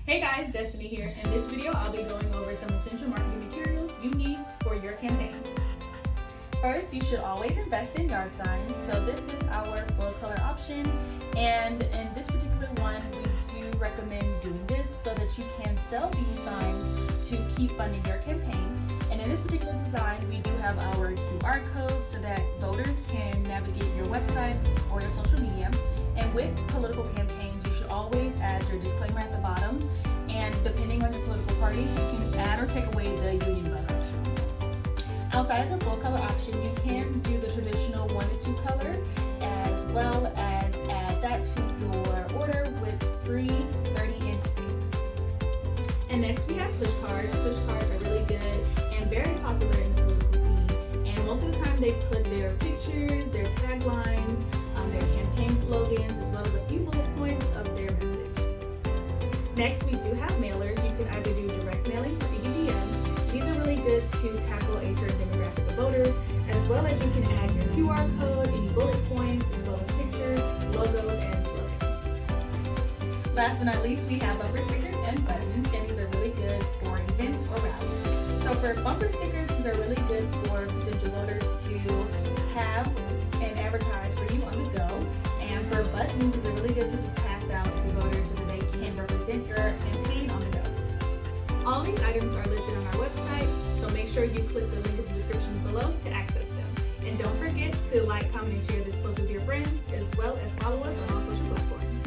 Hey guys, Destiny here. In this video, I'll be going over some essential marketing material you need for your campaign. First, you should always invest in yard signs. So this is our full color option, and in this particular one, we do recommend doing this so that you can sell these signs to keep funding your campaign. And in this particular design, we do have our QR code so that voters can navigate your website or your social media. And with political campaigns, you should always add your disclaimer at the bottom. And depending on your political party, you can add or take away the union vote option. Outside of the full color option, you can do the traditional 1 to 2 colors, as well as add that to your order with free 30-inch seats. And next we have push cards. Push cards are really good and very popular in the political scene. And most of the time they put their pictures, their taglines, their campaign slogans, as well as a few bullet points of their message. Next, we do have mailers. You can either do direct mailing or EDM. These are really good to tackle a certain demographic of voters, as well as you can add your QR code, any bullet points, as well as pictures, logos, and slogans. Last but not least, we have bumper stickers and buttons, and these are really good for events or rallies. So for bumper stickers, these are really good for potential voters to have and advertise for you on the go. And for buttons, these are really good to just pass out to voters so that they can represent your campaign on the go. All these items are listed on our website, so make sure you click the link in the description below to access them. And don't forget to like, comment, and share this post with your friends, as well as follow us on all social platforms.